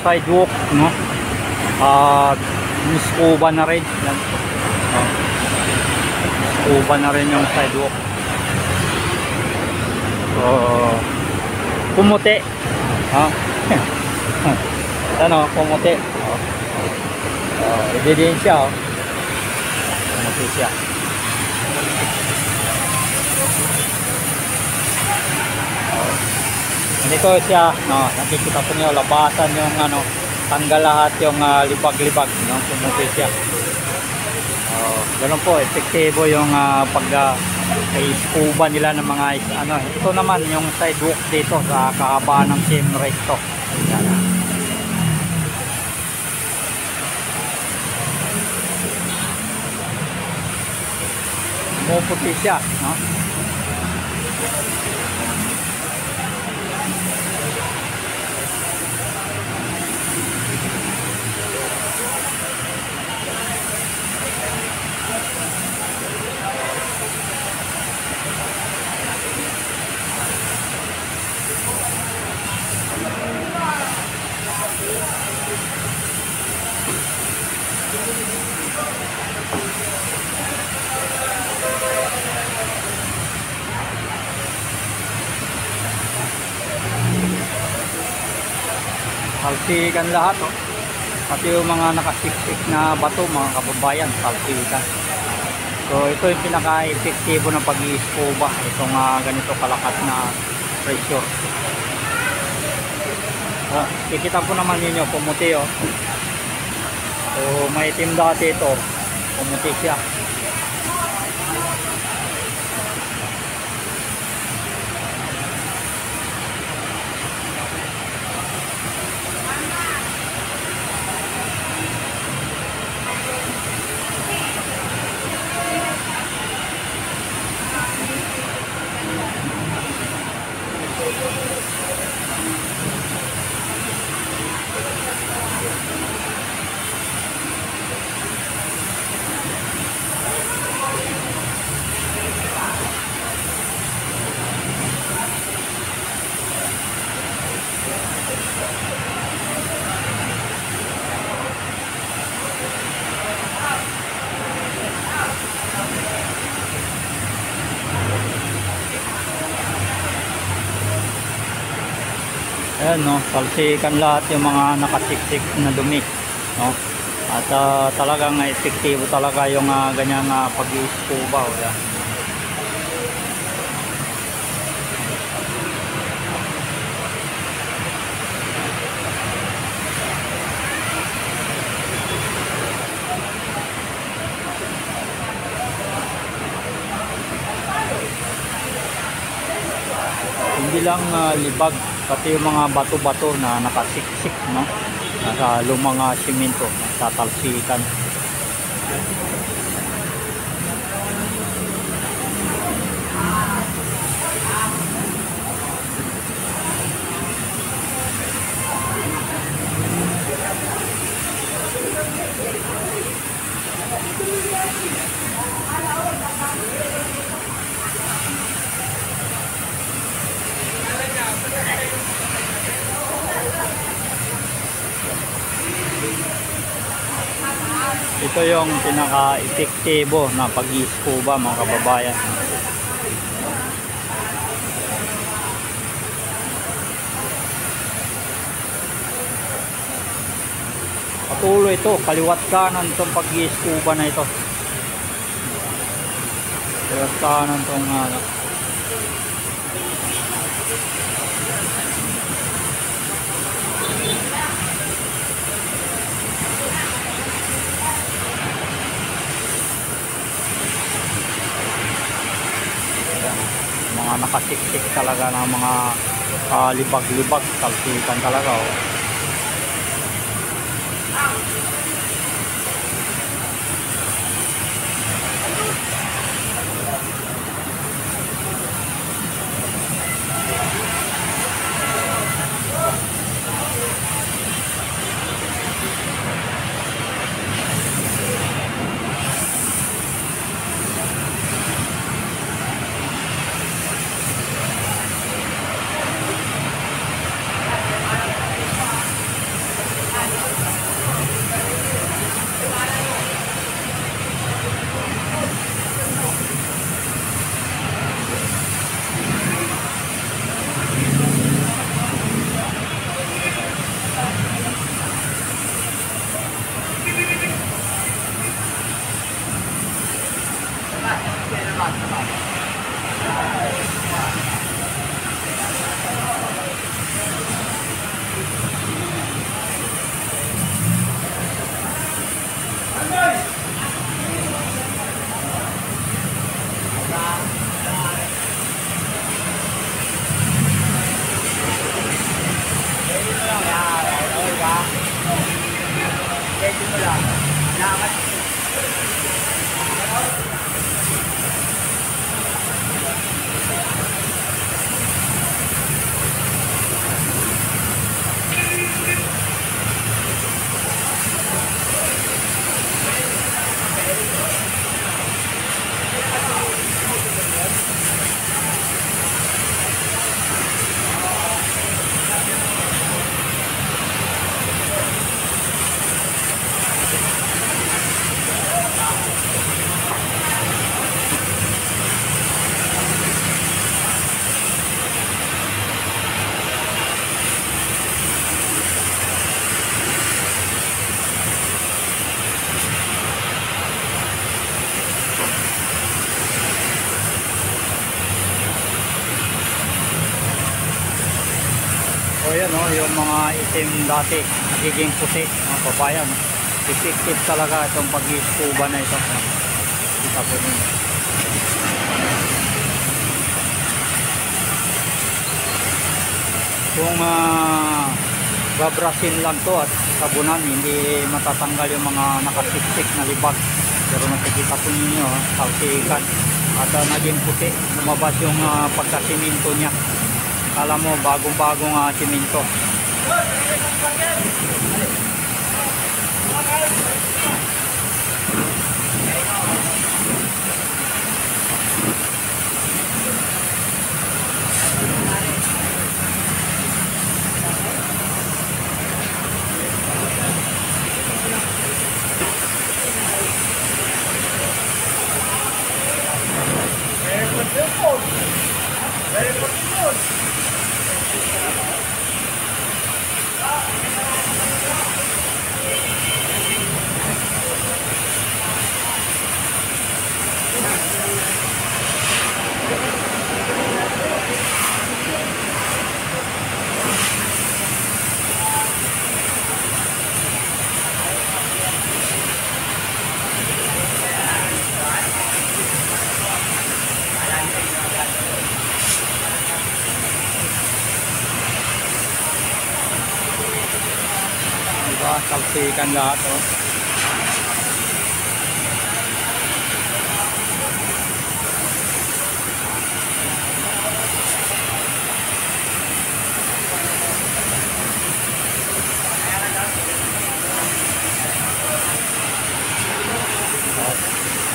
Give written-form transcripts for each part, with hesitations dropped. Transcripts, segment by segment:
sidewalk, no? Scuba na rin yan. Scuba na rin yung sidewalk. So pumuti, ano, pumuti. Ebidensya, pumuti siya. Dito siya, no, nakikita po niyo, labasan yung ano, tanggal lahat yung libag-libag, no, pumuti siya. Ganun po, epektibo yung scuba nila ng mga ano. Ito naman yung sidewalk dito sa kahabaan ng Siem Reap. Ayan. Pumuputi siya, no? Salsikan lahat, oh. Pati yung mga nakasiksik na bato, mga kababayan, salsikan. So ito yung pinaka-epektibo ng pag-i-scuba, itong ganito kalakas na pressure. Kikita po naman ninyo, pumuti, oh. So maitim dati ito, pumuti siya. Ayan, no, salsikan lahat yung mga nakasiksik na dumi, no? At talagang epektibo talaga yung ganyang pag-i-scuba, yan. Hindi lang libag, pati yung mga bato-bato na nakasiksik, no? Nasa lumang simento, tatalsikan. Ito yung pinaka-epektibo na pag-i-scuba, mga kababayan. Patuloy ito, kaliwat kanan itong pag-i-scuba na ito. Kaliwat kanan itong mga nakasiksik talaga ng mga libag-libag, salsikan talaga, oh. So yan yung mga itim dati nagiging puti mga kabayan. Effective talaga itong pag-scuba na ito. Kita po ninyo. Kung babrasin lang to at sabunan, hindi matatanggal yung mga nakasiksik na libag. Pero nakikita po ninyo, salsikan at naging puti. Lumabas yung pagkasiminto niya. Alam mo, bagong-bagong siminto. Diba? Salsikan lahat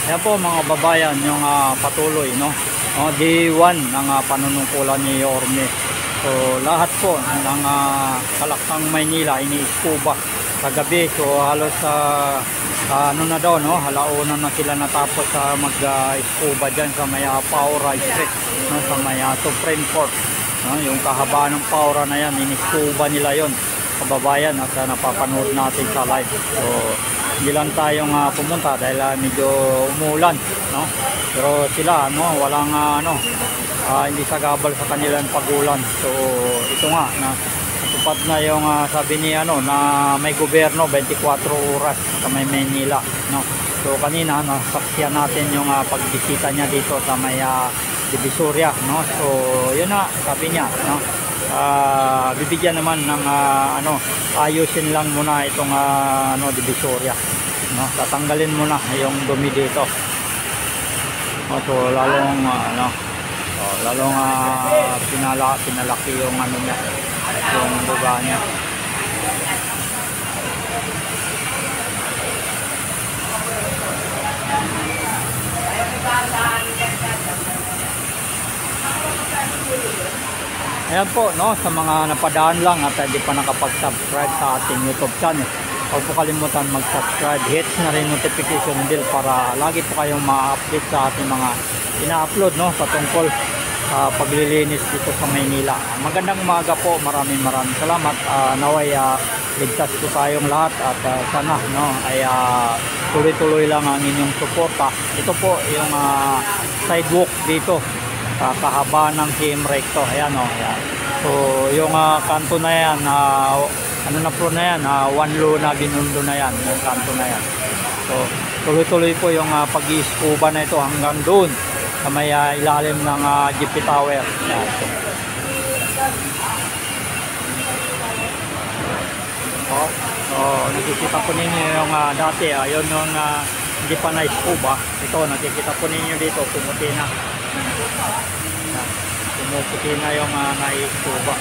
Yan po mga babayan yung patuloy day 1 ng panunungkulan ni Yorme. So lahat po ng Kalaksang Maynila ini-scuba kagabi. So halos ano na daw halaunan na sila natapos mag-scuba dyan sa may Paura Street sa may Supreme Court. Yung kahabaan ng Paura na yan, ini-scuba nila yon kababayan at napapanood natin sa live. So hindi lang tayong pumunta dahil medyo umulan pero sila walang hindi sagabal sa kanilang pagulan. So ito nga natupad na yung sabi ni na may gobyerno 24 oras sa may Manila So kanina nasaksiyan natin yung pagbisita niya dito sa may Divisoria So yun na sabi niya bibigyan naman ng ayusin lang muna itong Divisoria tatanggalin muna yung dumi dito so lalong pinalaki yung niya yung buga niya. Ayan po sa mga napadaan lang at hindi pa nakapag-subscribe sa ating YouTube channel, huwag po kalimutan mag-subscribe, hit na rin notification bell para lagi po kayong ma-update sa ating mga ina-upload patungkol paglilinis dito sa Maynila. Magandang umaga po, maraming salamat. Naway ligtas po tayong lahat at sana no ay tuloy-tuloy lang ang inyong suporta. Ito po yung sidewalk dito sa kahaba ng CM Recto. Ayan o, ayan. So yung kanto na yan, ano na po na yan, one low na binundo na yan, yung kanto na yan. So tuloy-tuloy po yung pag-i-scuba na ito hanggang doon sa may ilalim ng GP Tower. Ayan. So nakikita po ninyo yung dati, yun yung hindi pa na-scuba. Ito nakikita po ninyo dito, pumuti na. Pumuti na yung na-scuba.